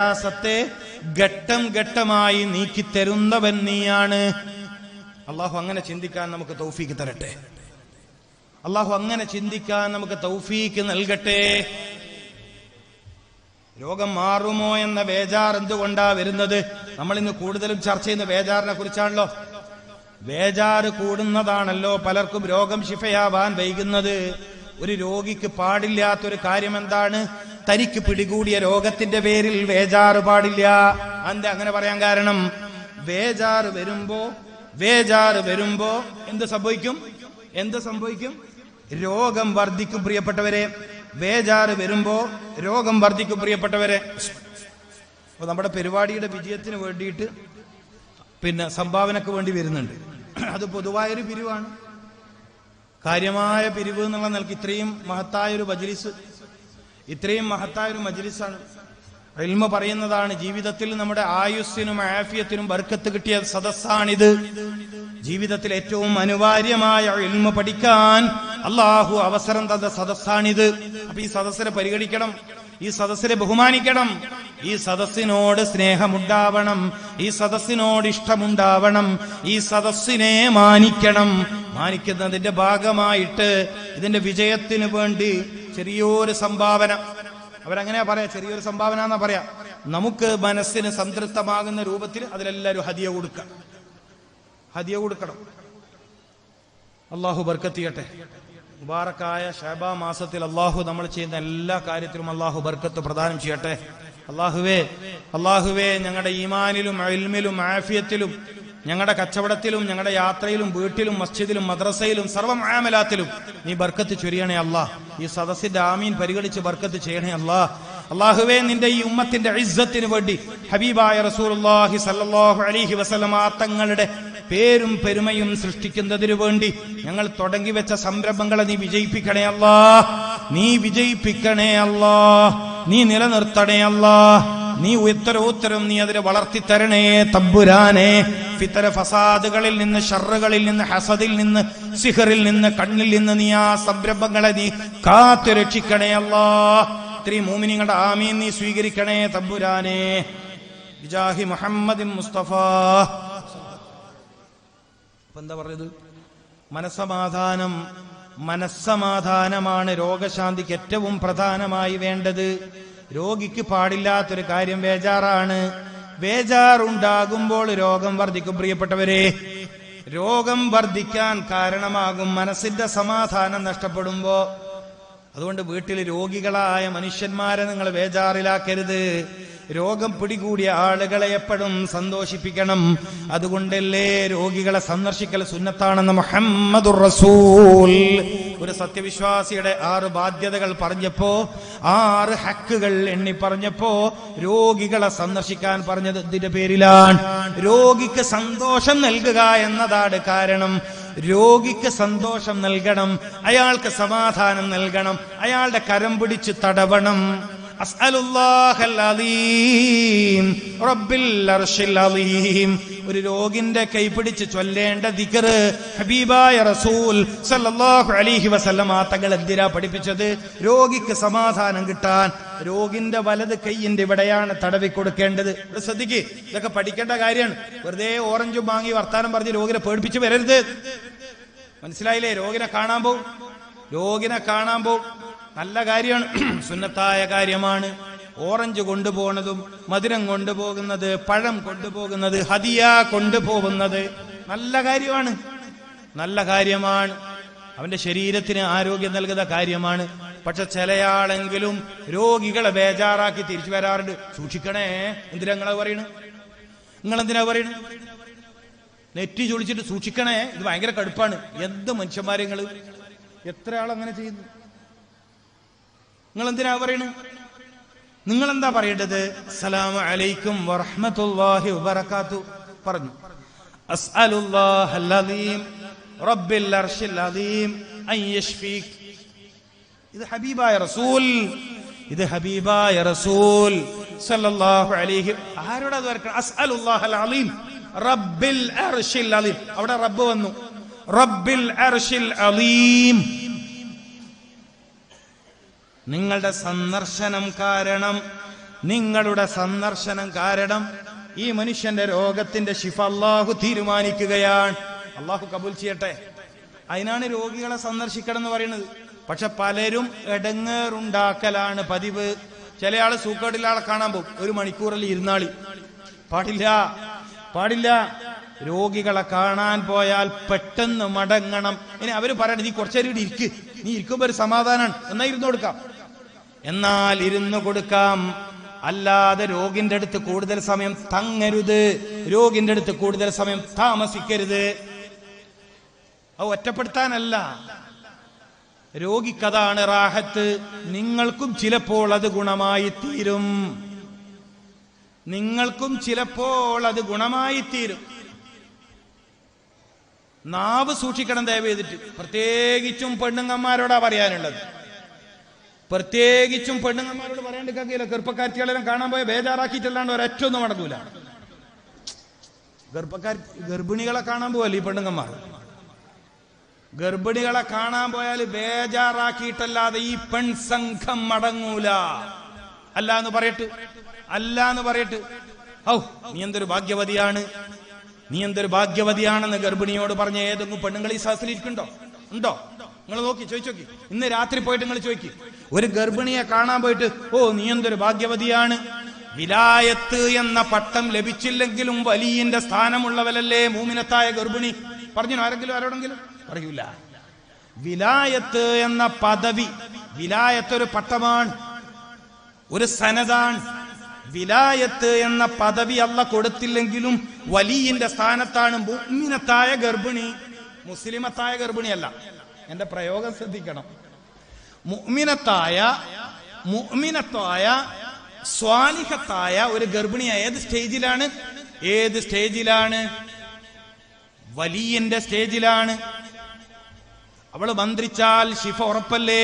പ്രയാസത്തെ ഘട്ടം ഘട്ടമായി നീക്കിത്തരുന്നവൻ നീയാണ്. അള്ളാഹു അങ്ങനെ ചിന്തിക്കാൻ നമുക്ക് തൗഫീക്ക് തരട്ടെ. അള്ളാഹു അങ്ങനെ ചിന്തിക്കാൻ നമുക്ക് തൗഫീക്ക് നൽകട്ടെ. രോഗം മാറുമോ എന്ന ബേജാർ എന്തുകൊണ്ടാ വരുന്നത്? നമ്മൾ ഇന്ന് കൂടുതലും ചർച്ച ചെയ്യുന്ന ബേജാറിനെ കുറിച്ചാണല്ലോ. ബേജാറ് കൂടുന്നതാണല്ലോ പലർക്കും രോഗം ശിഫയാവാൻ വൈകുന്നത്. ഒരു രോഗിക്ക് പാടില്ലാത്തൊരു കാര്യം എന്താണ്? തനിക്ക് പിടികൂടിയ രോഗത്തിന്റെ പേരിൽ ബേജാറ് പാടില്ല. എന്താ അങ്ങനെ പറയാൻ കാരണം? ബേജാറ് വരുമ്പോ എന്ത് സംഭവിക്കും? രോഗം വർദ്ധിക്കും പ്രിയപ്പെട്ടവരെ. ബേജാറ് വരുമ്പോ രോഗം വർദ്ധിക്കും പ്രിയപ്പെട്ടവരെ. അപ്പൊ നമ്മുടെ പരിപാടിയുടെ വിജയത്തിന് വേണ്ടിയിട്ട് സംഭാവനക്ക് വേണ്ടി വരുന്നുണ്ട്. അത് പൊതുവായൊരു പിരിവാണ്, കാര്യമായ പിരിവ് എന്നുള്ള നിലക്ക് ഇത്രയും മഹത്തായൊരു മജ്ലിസാണ്. ഇൽമ പറയുന്നതാണ്, ജീവിതത്തിൽ നമ്മുടെ ആയുസ്സിനും ആഫിയത്തിനും ബർക്കത്ത് കിട്ടിയ സദസ്സാണിത്. ജീവിതത്തിൽ ഏറ്റവും അനിവാര്യമായ ഇൽമ പഠിക്കാൻ അള്ളാഹു അവസരം തന്ന സദസ്സാണിത്. അപ്പൊ ഈ സദസ്സിനെ പരിഗണിക്കണം, ഈ സദസ്സിനെ ബഹുമാനിക്കണം, ഈ സദസ്സിനോട് സ്നേഹമുണ്ടാവണം, ഈ സദസ്സിനോട് ഇഷ്ടമുണ്ടാവണം, ഈ സദസ്സിനെ മാനിക്കണം. മാനിക്കുന്നതിന്റെ ഭാഗമായിട്ട് ഇതിന്റെ വിജയത്തിന് വേണ്ടി ചെറിയൊരു സംഭാവന, അവരങ്ങനെയാ പറയാ, ചെറിയൊരു സംഭാവന എന്നാ പറയാ. നമുക്ക് മനസ്സിന് സംതൃപ്തമാകുന്ന രൂപത്തിൽ അതിലെല്ലാവരും ഹദിയ കൊടുക്കണം. അള്ളാഹു ബർക്കത്ത് ചെയ്യട്ടെ. മുബാറക്കായ ശഅബാ മാസത്തിൽ അള്ളാഹു നമ്മൾ ചെയ്യുന്ന എല്ലാ കാര്യത്തിലും അള്ളാഹു ബർക്കത്ത് പ്രദാനം ചെയ്യട്ടെ. അള്ളാഹുവേ ഞങ്ങളുടെ ഈമാനിലും ഇൽമിലും ആഫിയത്തിലും ഞങ്ങളുടെ കച്ചവടത്തിലും ഞങ്ങളുടെ യാത്രയിലും വീട്ടിലും മസ്ജിദിലും മദ്രസയിലും സർവ്വ മുആമലാത്തിലും നീ ബർക്കത്ത് ചൊരിയണേ അല്ലാഹ്. ഈ സദസ്സിന്റെ ആമീൻ പരിഗണിച്ച് ബർക്കത്ത് ചെയ്യണേ അല്ലാഹ്. അള്ളാഹുവേ നിന്റെ ഈ ഉമ്മത്തിന്റെ ഇസ്സത്തിന് വേണ്ടി ഹബീബായ റസൂലുള്ളാഹി സ്വല്ലല്ലാഹു അലൈഹി വസല്ലമ തങ്ങളുടെ പേരും പെരുമയും സൃഷ്ടിക്കുന്നതിനു വേണ്ടി ഞങ്ങൾ തുടങ്ങി വെച്ച സംരംഭങ്ങളെ നീ വിജയിപ്പിക്കണേ അല്ലാഹ്. നീ നിലനിർത്തണേ അല്ലാഹ്. നീ ഉത്തരോത്തരം നീ അതിനെ വളർത്തിത്തരണേ തമ്പുരാനെ. ഫിത്തന ഫസാദുകളിൽ നിന്ന്, ഷർറുകളിൽ നിന്ന്, ഹസദിൽ നിന്ന്, സിഹറിൽ നിന്ന്, കണ്ണിൽ നിന്ന് നീ ആ സംരംഭങ്ങളെ നീ കാത്തു രക്ഷിക്കണേ അല്ലാഹ്. ഇത്രയും മോമിനിങ്ങളുടെ ആമീൻ നീ സ്വീകരിക്കണേ തമ്പുരാനെ. ബിജാഹി മുഹമ്മദിൻ മുസ്തഫ. എന്താ പറഞ്ഞത്? മനസ്സമാധാനമാണ് രോഗശാന്തിക്ക് ഏറ്റവും പ്രധാനമായി വേണ്ടത്. രോഗിക്ക് പാടില്ലാത്തൊരു കാര്യം ബേജാറാണ്. ബേജാറുണ്ടാകുമ്പോൾ രോഗം വർദ്ധിക്കും പ്രിയപ്പെട്ടവരെ. രോഗം വർദ്ധിക്കാൻ കാരണമാകും മനസ്സിന്റെ സമാധാനം നഷ്ടപ്പെടുമ്പോ. അതുകൊണ്ട് വീട്ടിൽ രോഗികളായ മനുഷ്യന്മാരെ നിങ്ങൾ ബേജാറിലാക്കരുത്. രോഗം പിടികൂടിയ ആളുകളെ എപ്പോഴും സന്തോഷിപ്പിക്കണം. അതുകൊണ്ടല്ലേ രോഗികളെ സന്ദർശിക്കൽ സുന്നത്താണെന്ന് മുഹമ്മദുർ റസൂൽ. ഒരു സത്യവിശ്വാസിയുടെ 6 ബാധ്യതകൾ പറഞ്ഞപ്പോ, 6 ഹക്കുകൾ എണ്ണി പറഞ്ഞപ്പോ രോഗികളെ സന്ദർശിക്കാൻ പറഞ്ഞത് ഇതിന്റെ പേരിലാണ്. രോഗിക്ക് സന്തോഷം നൽകുക എന്നതാണ് കാരണം. രോഗിക്ക് സന്തോഷം നൽകണം, അയാൾക്ക് സമാധാനം നൽകണം, അയാളുടെ കരം പിടിച്ച് തടവണം. അസ്അലുല്ലാഹൽ അലീം റബ്ബിൽ അർശിൽ അലീം. ഒരു രോഗിന്റെ കൈപിടിച്ച് ചൊല്ലേണ്ട ദിക്ർ ഹബീബായ റസൂൽ സല്ലല്ലാഹു അലൈഹി വസല്ലമ തങ്ങൾ എന്തിനാ പഠിപ്പിച്ചത്? രോഗിക്ക് സമാധാനം കിട്ടാൻ. രോഗിന്റെ വലത് കൈയിന്റെ ഇവിടെയാണ് തടവി കൊടുക്കേണ്ടത്. ശ്രദ്ധിക്ക്, ഇതൊക്കെ പഠിക്കേണ്ട കാര്യമാണ്. വെറുതെ ഓറഞ്ചും വാങ്ങി വർത്താനം പറഞ്ഞ് രോഗിനെ പേടിപ്പിച്ച് വരരുത്. മനസ്സിലായില്ലേ? രോഗിനെ കാണാൻ പോവും, നല്ല കാര്യമാണ്, സുന്നത്തായ കാര്യമാണ്. ഓറഞ്ച് കൊണ്ടുപോകുന്നതും മധുരം കൊണ്ടുപോകുന്നത്, പഴം കൊണ്ടുപോകുന്നത്, ഹദിയ കൊണ്ടുപോകുന്നത് നല്ല കാര്യമാണ്. അവന്റെ ശരീരത്തിന് ആരോഗ്യം നൽകുന്ന കാര്യമാണ്. പക്ഷെ ചിലയാളെങ്കിലും രോഗികളെ ബേജാറാക്കി തിരിച്ചു വരാറുണ്ട്. സൂക്ഷിക്കണേ. നിങ്ങളെന്തിനാ പറയണേ? നെറ്റി ചൊളിച്ചിട്ട് സൂക്ഷിക്കണേ, ഇത് ഭയങ്കര കടുപ്പാണ്. എന്ത് മനുഷ്യന്മാരെ നിങ്ങള്, എത്ര ആളങ്ങനെ ചെയ്യുന്നു? നിങ്ങളെന്തിനാ പറയണേ? നിങ്ങളെന്താ പറയേണ്ടത്? അസ്സലാമു അലൈക്കും വറഹ്മത്തുള്ളാഹി വബറകാതുഹു പറഞ്ഞു. അസ്അലുല്ലാഹൽ അലീം റബ്ബിൽ അർശിൽ അലീം അൻ യശ്ഫീക്. ഇത് ഹബീബായ റസൂൽ സല്ലല്ലാഹു അലൈഹി. ആരോടാ വരക്കണം? അസ്അലുല്ലാഹൽ അലീം റബ്ബിൽ അർശിൽ അലീം. അവിടെ റബ്ബ് വന്നു. റബ്ബിൽ അർശിൽ അലീം. നിങ്ങളുടെ സന്ദർശനം കാരണം നിങ്ങളുടെ സന്ദർശനം കാരണം ഈ മനുഷ്യന്റെ രോഗത്തിന്റെ ശിഫ അല്ലാഹു തീരുമാനിക്കുകയാണ്. അല്ലാഹു കബൂൽ ചെയ്യട്ടെ. അതിനാണ് രോഗികളെ സന്ദർശിക്കണം എന്ന് പറയുന്നത്. പക്ഷെ പലരും എടങ്ങേറുണ്ടാക്കലാണ് പതിവ്. ചില ആള് സൂക്കേടുള്ള ആളെ കാണാൻ പോകും, 1 മണിക്കൂറിൽ ഇരുന്നാളി. പാടില്ല, പാടില്ല. രോഗികളെ കാണാൻ പോയാൽ പെട്ടെന്ന് മടങ്ങണം. ഇനി അവര് പറയണത് നീ കുറച്ചേരം ഇവിടെ ഇരിക്ക്, നീ ഇരിക്കുമ്പോ ഒരു സമാധാനമാണ്, എന്നാ ഇരുന്ന് കൊടുക്കാം. എന്നാൽ ഇരുന്ന് കൊടുക്കാം, അല്ലാതെ രോഗിന്റെ അടുത്ത് കൂടുതൽ സമയം തങ്ങരുത്, രോഗിന്റെ അടുത്ത് കൂടുതൽ സമയം താമസിക്കരുത്. അത് ഒറ്റപ്പെടുത്താനല്ല, രോഗിക്കതാണ് റാഹത്ത്. നിങ്ങൾക്കും ചിലപ്പോൾ അത് ഗുണമായി തീരും, നിങ്ങൾക്കും ചിലപ്പോൾ അത് ഗുണമായി തീരും. നാവ് സൂക്ഷിക്കണം ദയവ് ചെയ്തിട്ട്. പ്രത്യേകിച്ചും പെണ്ണുങ്ങന്മാരോടാ പറയാനുള്ളത്. പ്രത്യേകിച്ചും പെണ്ണുങ്ങന്മാരോട് പറയാണ്ടിരിക്കില്ല. ചെറുപ്പക്കാരികളെല്ലാം കാണാൻ പോയ ബേജാറാക്കിയിട്ടല്ലാണ്ട് ഒരൊറ്റൊന്നും നടക്കൂല. ഗർഭിണികളെ കാണാൻ പോവല്ലേ ഈ പെണ്ണുങ്ങന്മാർ. ഗർഭിണികളെ കാണാൻ പോയാൽ ബേജാറാക്കിയിട്ടല്ലാതെ ഈ പെൺസംഘം മടങ്ങൂല. അല്ലാന്ന് പറയട്ട്, അല്ലാന്ന് പറയട്ട്. ഔ നീ എന്തൊരു ഭാഗ്യവതിയാണ്, നീ എന്തൊരു ഭാഗ്യവതിയാണെന്ന് ഗർഭിണിയോട് പറഞ്ഞ ഏതെങ്കിലും പെണ്ണുങ്ങൾ ഈ സദസ്സിലിരിക്കുന്നുണ്ടോ? ഉണ്ടോ? നിങ്ങൾ നോക്കി ചോദിച്ചോക്കി. ഇന്ന് രാത്രി പോയിട്ട് നിങ്ങൾ ചോദിക്കി, ഒരു ഗർഭിണിയെ കാണാൻ പോയിട്ട് ഓ നീ എന്തൊരു ഭാഗ്യവതിയാണ്. വിലായത്ത് എന്ന പട്ടം ലഭിച്ചില്ലെങ്കിലും വലിയന്റെ സ്ഥാനമുള്ളവരല്ലേ മൂമിനത്തായ ഗർഭിണി. പറഞ്ഞു ആരെങ്കിലും ആരോടെങ്കിലും? പറയൂല. വിലായത്ത് എന്ന പദവി, വിലായത്ത് ഒരു പട്ടമാണ്, ഒരു സനതാണ്. വിലായത്ത് എന്ന പദവി അല്ല കൊടുത്തില്ലെങ്കിലും വലിയന്റെ സ്ഥാനത്താണ് മുഅ്മിനത്തായ ഗർഭിണി. മുസ്ലിമത്തായ ഗർഭിണിയല്ല, എന്റെ പ്രയോഗം ശ്രദ്ധിക്കണം. മുഅ്മിനത്തായ സ്വാലിഹത്തായ ഒരു ഗർഭിണിയ ഏത് സ്റ്റേജിലാണ്? ഏത് സ്റ്റേജിലാണ്? വലിയന്റെ സ്റ്റേജിലാണ്. അവൾ മന്ത്രിച്ചാൽ ശിഫ ഉറപ്പല്ലേ?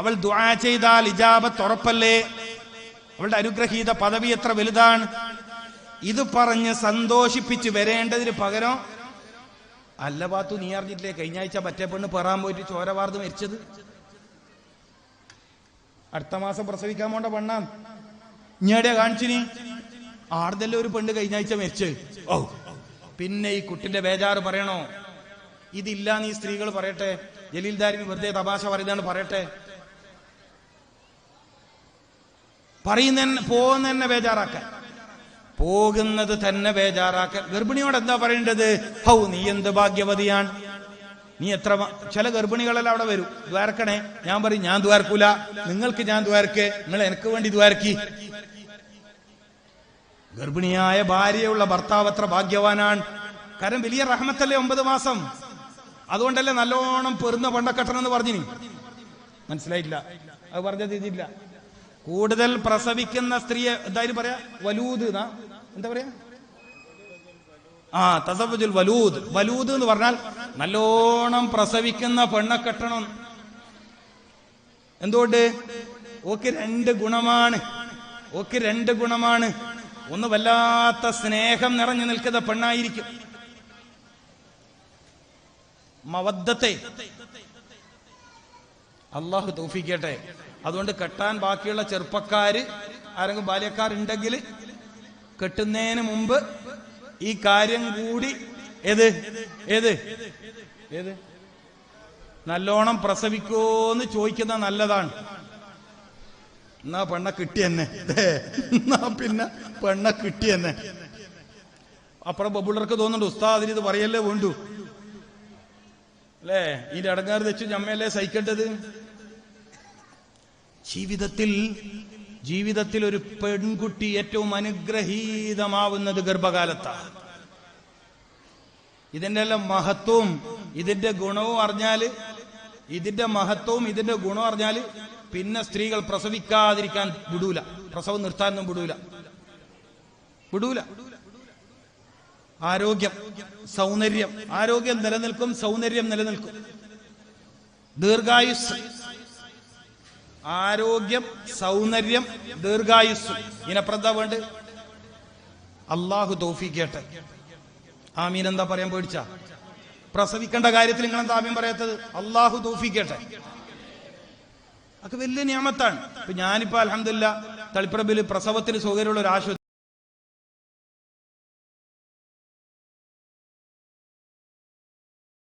അവൾ ദുആ ചെയ്താൽ ഇജാബത്ത് ഉറപ്പല്ലേ? അവളുടെ അനുഗ്രഹീത പദവി എത്ര വലുതാണ്. ഇത് പറഞ്ഞ് സന്തോഷിപ്പിച്ച് വരേണ്ടതിന് പകരം അല്ല പാത്തു നീ അറിഞ്ഞിട്ടില്ലേ കഴിഞ്ഞ ആഴ്ച മറ്റേ പെണ്ണ് പെറാൻ പോയിട്ട് ചോര വാർന്ന് മരിച്ചത്, അടുത്ത മാസം പ്രസവിക്കാൻ പോണ്ട പെണ്ണാ, ഇഞ്ഞേടെയാ കാണിച്ചിനി ആർന്നല്ലേ ഒരു പെണ്ണ് കഴിഞ്ഞ ആഴ്ച മരിച്ച്. ഓ പിന്നെ ഈ കുട്ടിന്റെ ബേജാറ് പറയണോ? ഇതില്ല നീ സ്ത്രീകൾ പറയട്ടെ. ജലീൽദാരിന് വെറുതെ തമാശ പറയുന്നതാണ് പറയട്ടെ. പോകുന്ന തന്നെ ബേജാറാക്കാൻ, പോകുന്നത് തന്നെ ബേജാറാക്കാൻ. ഗർഭിണിയോട് എന്താ പറയേണ്ടത്? ഹൗ നീ എന്ത് ഭാഗ്യവതിയാണ്, നീ എത്ര. ചില ഗർഭിണികളെല്ലാം അവിടെ വരും, ദ്വാരക്കണേ. ഞാൻ പറയും ഞാൻ ദ്വാരക്കൂല, നിങ്ങൾക്ക് ഞാൻ ദ്വാരക്കേ, നിങ്ങൾ എനിക്ക് വേണ്ടി ദ്വാരക്കി. ഗർഭിണിയായ ഭാര്യയുള്ള ഭർത്താവ് എത്ര ഭാഗ്യവാനാണ്. കാരണം വലിയ റഹ്മത്തല്ലേ 9 മാസം. അതുകൊണ്ടല്ലേ നല്ലോണം പെറുന്ന പണ്ടക്കെട്ടണം എന്ന് പറഞ്ഞിനി. മനസ്സിലായില്ല? അത് പറഞ്ഞത് ഇതില്ല. കൂടുതൽ പ്രസവിക്കുന്ന സ്ത്രീയെ എന്തായാലും പറയാ വലൂദ്, എന്താ പറയാ? തസവ്വുജുൽ വലൂദ്. വലൂദ് എന്ന് പറഞ്ഞാൽ നല്ലോണം പ്രസവിക്കുന്ന പെണ്ണെ കെട്ടണം. എന്തുകൊണ്ട്? ഓക്ക് 2 ഗുണമാണ്. ഓക്ക് 2 ഗുണമാണ്. ഒന്ന് വല്ലാത്ത സ്നേഹം നിറഞ്ഞു നിൽക്കുന്ന പെണ്ണായിരിക്കും. മവദ്ദത്തെ അള്ളാഹു തൗഫീഖ് ചെയ്യട്ടെ. അതുകൊണ്ട് കെട്ടാൻ ബാക്കിയുള്ള ചെറുപ്പക്കാര് ആരെങ്കിലും ബാല്യക്കാരുണ്ടെങ്കിൽ കെട്ടുന്നതിന് മുമ്പ് ഈ കാര്യം കൂടി ഏത് നല്ലോണം പ്രസവിക്കോന്ന് ചോദിക്കുന്ന നല്ലതാണ്. എന്നാ പെണ്ണ കിട്ടിയെന്നെ, എന്നാ പിന്നെ പെണ്ണ കിട്ടിയെന്നെ. അപ്പുറം ബബുള്ളർക്ക് തോന്നുന്നുണ്ട് ഉസ്താദിന് ഇത് പറയല്ലേ വേണ്ടു അല്ലേ, ഇതിന്റെ അടങ്ങാറ് വെച്ച് ഞമ്മയല്ലേ സഹിക്കേണ്ടത്. ജീവിതത്തിൽ ഒരു പെൺകുട്ടി ഏറ്റവും അനുഗ്രഹീതമാവുന്നത് ഗർഭകാലത്താണ്. ഇതിന്റെ എല്ലാം മഹത്വവും ഇതിന്റെ ഗുണവും അറിഞ്ഞാല്, ഇതിന്റെ മഹത്വവും ഇതിന്റെ ഗുണവും അറിഞ്ഞാല് പിന്നെ സ്ത്രീകൾ പ്രസവിക്കാതിരിക്കാൻ വിടൂല, പ്രസവം നിർത്താനൊന്നും വിടൂല. ആരോഗ്യം, സൗന്ദര്യം, ആരോഗ്യം നിലനിൽക്കും, സൗന്ദര്യം നിലനിൽക്കും, ദീർഘായുസ്. ആരോഗ്യം, സൗന്ദര്യം, ദീർഘായുസ്. ഇതിനെപ്രന്താ വേണ്ട? അള്ളാഹു തൗഫീഖ് ചെയ്യട്ടെ. ആമീൻ. എന്താ പറയാൻ പേടിച്ച? പ്രസവിക്കേണ്ട കാര്യത്തിൽ നിങ്ങൾ എന്താ ആമീൻ പറയാത്തത്? അള്ളാഹു തൗഫീഖ് ചെയ്യട്ടെ. അതൊക്കെ വലിയ നിയമത്താണ്. ഇപ്പൊ ഞാനിപ്പോ അൽഹംദുലില്ലാ തളിപ്പറമ്പിൽ പ്രസവത്തിന് സൗകര്യമുള്ള ഒരു ആശുപത്രി